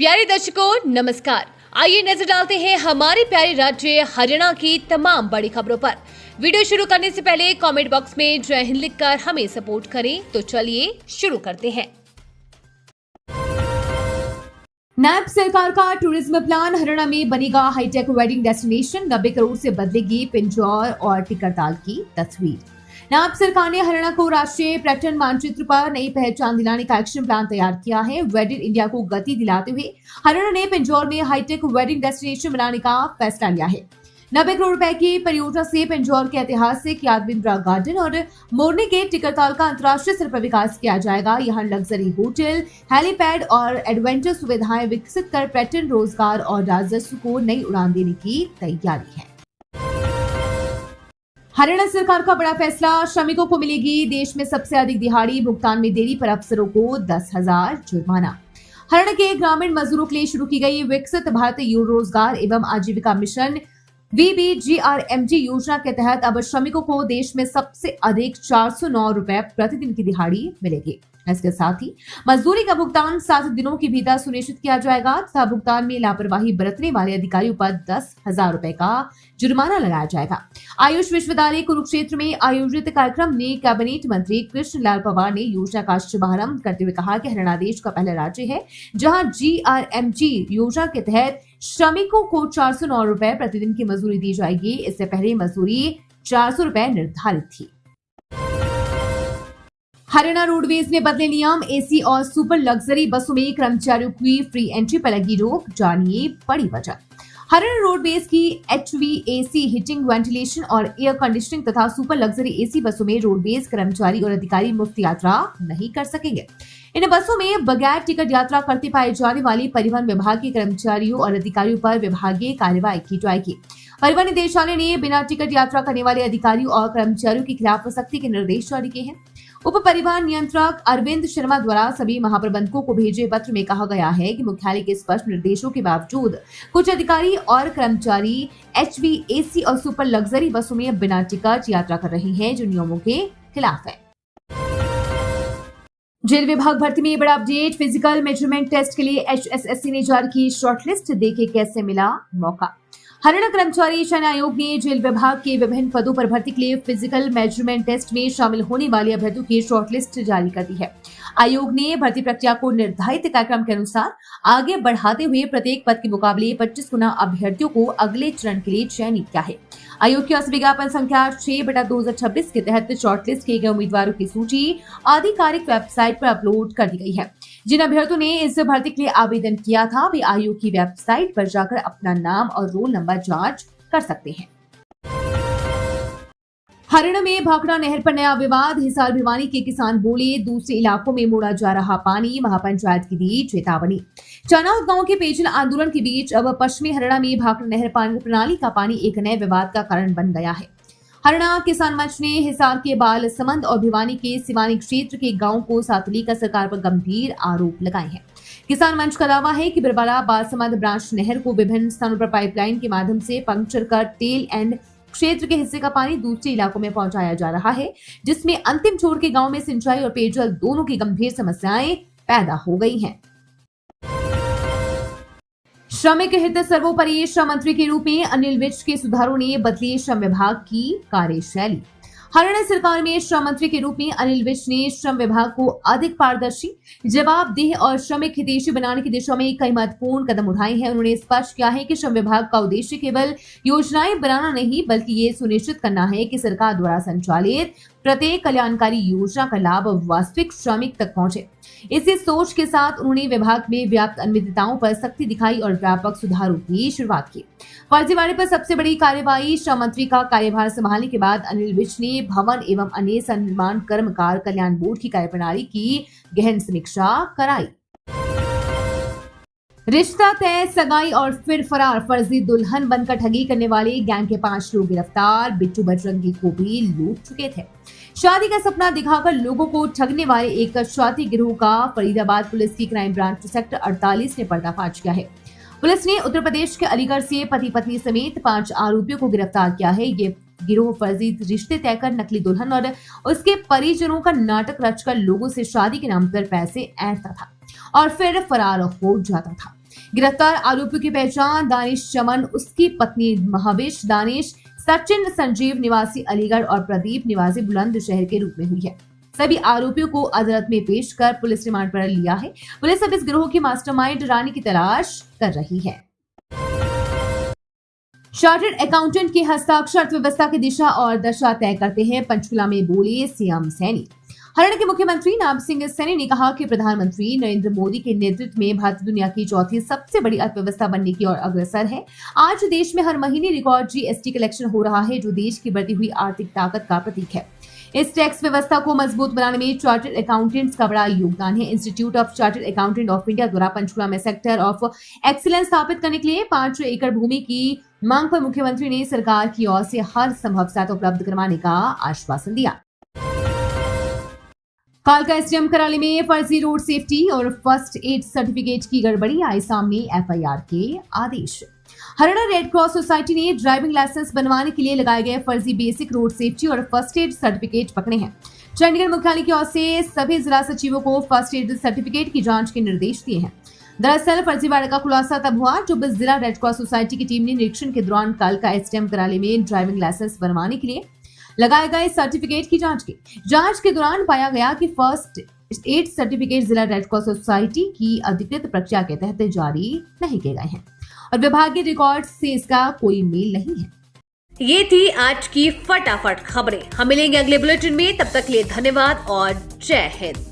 प्यारे दर्शकों नमस्कार। आइए नजर डालते हैं हमारे प्यारे राज्य हरियाणा की तमाम बड़ी खबरों पर। वीडियो शुरू करने से पहले कमेंट बॉक्स में जय हिंद लिखकर हमें सपोर्ट करें। तो चलिए शुरू करते हैं। नायब सरकार का टूरिज्म प्लान, हरियाणा में बनेगा हाईटेक वेडिंग डेस्टिनेशन, 90 करोड़ से बदलेगी पिंजौर और टिकरताल की तस्वीर। नायब सरकार ने हरियाणा को राष्ट्रीय पर्यटन मानचित्र पर नई पहचान दिलाने का एक्शन प्लान तैयार किया है। वेडिंग इंडिया को गति दिलाते हुए हरियाणा ने पिंजौर में हाईटेक वेडिंग डेस्टिनेशन बनाने का फैसला लिया है। 90 करोड़ रुपए की परियोजना से पिंजौर के ऐतिहासिक यादविंद्रा गार्डन और मोरनी के टिकरताल का अंतर्राष्ट्रीय स्तर पर विकास किया जाएगा। यहाँ लग्जरी होटल, हेलीपैड और एडवेंचर सुविधाएं विकसित कर पर्यटन, रोजगार और राजस्व को नई उड़ान देने की तैयारी है। हरियाणा सरकार का बड़ा फैसला, श्रमिकों को मिलेगी देश में सबसे अधिक दिहाड़ी, भुगतान में देरी पर अफसरों को 10,000 जुर्माना। हरियाणा के ग्रामीण मजदूरों के लिए शुरू की गई विकसित भारत युवा रोजगार एवं आजीविका मिशन VBGRMG योजना के तहत अब श्रमिकों को देश में सबसे अधिक 409 रुपए प्रतिदिन की दिहाड़ी मिलेगी। इसके साथ ही मजदूरी का भुगतान 7 दिनों के भीतर सुनिश्चित किया जाएगा तथा भुगतान में लापरवाही बरतने वाले अधिकारियों पर 10,000 रुपए का जुर्माना लगाया जाएगा। आयुष विश्वविद्यालय कुरुक्षेत्र में आयोजित कार्यक्रम में कैबिनेट मंत्री कृष्ण लाल पंवार ने योजना का शुभारंभ करते हुए कहा कि हरियाणा देश का पहला राज्य है जहां GRMG योजना के तहत श्रमिकों को 409 रुपए प्रतिदिन की मजदूरी दी जाएगी। इससे पहले मजदूरी 400 रुपए निर्धारित थी। हरियाणा रोडवेज ने बदले नियम, AC और सुपर लग्जरी बसों में कर्मचारियों की फ्री एंट्री पर लगी रोक, जानिए बड़ी वजह। हरियाणा रोडवेज की HVAC हीटिंग, वेंटिलेशन और एयर कंडीशनिंग तथा सुपर लग्जरी AC बसों में रोडवेज कर्मचारी और अधिकारी मुफ्त यात्रा नहीं कर सकेंगे। इन बसों में बगैर टिकट यात्रा करते पाए जाने वाली परिवहन विभाग के कर्मचारियों और अधिकारियों पर विभागीय कार्रवाई की जाएगी। परिवहन निदेशालय ने बिना टिकट यात्रा करने वाले अधिकारियों और कर्मचारियों के खिलाफ सख्ती के निर्देश जारी किए हैं। उप परिवहन नियंत्रक अरविंद शर्मा द्वारा सभी महाप्रबंधकों को भेजे पत्र में कहा गया है कि मुख्यालय के स्पष्ट निर्देशों के बावजूद कुछ अधिकारी और कर्मचारी HVAC और सुपर लग्जरी बसों में बिना टिकट यात्रा कर रहे हैं, जो नियमों के खिलाफ है। जेल विभाग भर्ती में बड़ा अपडेट, फिजिकल मेजरमेंट टेस्ट के लिए HSSC ने जारी की शॉर्टलिस्ट, देखे कैसे मिला मौका। हरियाणा कर्मचारी चयन आयोग ने जेल विभाग के विभिन्न पदों पर भर्ती के लिए फिजिकल मेजरमेंट टेस्ट में शामिल होने वाले अभ्यर्थियों की शॉर्टलिस्ट जारी कर दी है। आयोग ने भर्ती प्रक्रिया को निर्धारित कार्यक्रम के अनुसार आगे बढ़ाते हुए प्रत्येक पद के मुकाबले 25 गुना अभ्यर्थियों को अगले चरण के लिए चयनित किया है। आयोग की विज्ञापन संख्या 6/2026 के तहत शॉर्टलिस्ट किए गए उम्मीदवारों की सूची आधिकारिक वेबसाइट पर अपलोड कर दी गई है। जिन अभ्यर्थियों ने इस भर्ती के लिए आवेदन किया था वे आयोग की वेबसाइट पर जाकर अपना नाम और रोल नंबर जांच कर सकते हैं। हरियाणा में भाखड़ा नहर पर नया विवाद, हिसार भिवानी के किसान बोले दूसरे इलाकों में मोड़ा जा रहा पानी, महापंचायत की दी चेतावनी। चानाउत गांव के पेयजल आंदोलन के बीच अब पश्चिमी हरियाणा में भाखड़ा नहर प्रणाली का पानी एक नए विवाद का कारण बन गया है। हरियाणा किसान मंच ने हिसार के बालसमंद और भिवानी के सिवानी क्षेत्र के गांवों को साथ लेकर सरकार पर गंभीर आरोप लगाए हैं। किसान मंच का दावा है कि बिरबाला बालसमंद ब्रांच नहर को विभिन्न स्थानों पर पाइपलाइन के माध्यम से पंक्चर कर टेल एंड क्षेत्र के हिस्से का पानी दूसरे इलाकों में पहुंचाया जा रहा है, जिसमें अंतिम छोर के गांव में सिंचाई और पेयजल दोनों की गंभीर समस्याएं पैदा हो गई हैं। श्रमिक हित सर्वोपरि, श्रम मंत्री के रूप में अनिल विज के सुधारों ने बदली श्रम विभाग की कार्यशैली। हरियाणा सरकार में श्रम मंत्री के रूप में अनिल विज ने श्रम विभाग को अधिक पारदर्शी, जवाबदेह और श्रमिक हितैषी बनाने की दिशा में कई महत्वपूर्ण कदम उठाए हैं। उन्होंने स्पष्ट किया है कि श्रम विभाग का उद्देश्य केवल योजनाएं बनाना नहीं, बल्कि ये सुनिश्चित करना है कि सरकार द्वारा संचालित प्रत्येक कल्याणकारी योजना का लाभ वास्तविक श्रमिक तक पहुंचे। इसी सोच के साथ उन्होंने विभाग में व्याप्त अनियमितताओं पर सख्ती दिखाई और व्यापक सुधारों की शुरुआत की। फर्जीवाड़े पर सबसे बड़ी कार्यवाही, श्रम मंत्री का कार्यभार संभालने के बाद अनिल विज ने भवन एवं अन्य सन्निर्माण कर्मकार कल्याण बोर्ड की कार्यप्रणाली की गहन समीक्षा कराई। रिश्ता तय, सगाई और फिर फरार, फर्जी दुल्हन बनकर ठगी करने वाले गैंग के 5 लोग गिरफ्तार। बिट्टू बजरंगी को भी लूट चुके थे। शादी का सपना दिखाकर लोगों को ठगने वाले एक शादी गिरोह का फरीदाबाद पुलिस की क्राइम ब्रांच सेक्टर 48 ने पर्दाफाश किया है। पुलिस ने उत्तर प्रदेश के अलीगढ़ से पति पत्नी समेत 5 आरोपियों को गिरफ्तार किया है। ये गिरोह फर्जी रिश्ते तय कर नकली दुल्हन और उसके परिजनों का नाटक रचकर लोगों से शादी के नाम पर पैसे ऐंठता था और फिर फरार हो जाता था। गिरफ्तार आरोपियों की पहचान दानिश चमन, उसकी पत्नी महाविश दानिश, सचिन संजीव निवासी अलीगढ़ और प्रदीप निवासी बुलंदशहर के रूप में हुई है। सभी आरोपियों को अदालत में पेश कर पुलिस रिमांड पर लिया है। पुलिस अब इस गिरोह की मास्टरमाइंड रानी की तलाश कर रही है। चार्टर्ड अकाउंटेंट के हस्ताक्षर अर्थव्यवस्था की दिशा और दशा तय करते हैं, पंचकुला में बोले सीएम सैनी। हरियाणा के मुख्यमंत्री नायब सिंह सैनी ने कहा कि प्रधानमंत्री नरेंद्र मोदी के नेतृत्व में भारत दुनिया की चौथी सबसे बड़ी अर्थव्यवस्था बनने की ओर अग्रसर है। आज देश में हर महीने रिकॉर्ड जीएसटी कलेक्शन हो रहा है, जो देश की बढ़ती हुई आर्थिक ताकत का प्रतीक है। इस टैक्स व्यवस्था को मजबूत बनाने में चार्टर्ड अकाउंटेंट्स का बड़ा योगदान है। Institute of chartered accountant of India द्वारा पंचकुला में सेक्टर ऑफ एक्सीलेंस स्थापित करने के लिए 5 एकड़ भूमि की मांग पर मुख्यमंत्री ने सरकार की ओर से हर संभव सहायता उपलब्ध करवाने का आश्वासन दिया। कालका एसडीएम कराली में फर्जी रोड सेफ्टी और फर्स्ट एड सर्टिफिकेट की गड़बड़ी, आई सामने एफआईआर के आदेश। हरियाणा रेड क्रॉस सोसाइटी ने ड्राइविंग लाइसेंस बनवाने के लिए लगाए गए फर्जी बेसिक रोड सेफ्टी और फर्स्ट एड सर्टिफिकेट पकड़े हैं। चंडीगढ़ मुख्यालय की ओर से सभी जिला सचिवों को फर्स्ट एड सर्टिफिकेट की जांच के निर्देश दिए हैं। दरअसल फर्जीवाड़े का खुलासा तब हुआ जब जिला रेड क्रॉस सोसाइटी की टीम ने निरीक्षण के दौरान कालका एसडीएम कराली में ड्राइविंग लाइसेंस बनवाने के लिए लगाए गए सर्टिफिकेट की जांच की। जांच के दौरान पाया गया कि फर्स्ट एड सर्टिफिकेट जिला रेड क्रॉस सोसाइटी की अधिकृत प्रक्रिया के तहत जारी नहीं किए गए हैं और विभागीय रिकॉर्ड से इसका कोई मेल नहीं है। ये थी आज की फटाफट खबरें। हम मिलेंगे अगले बुलेटिन में, तब तक के लिए धन्यवाद और जय हिंद।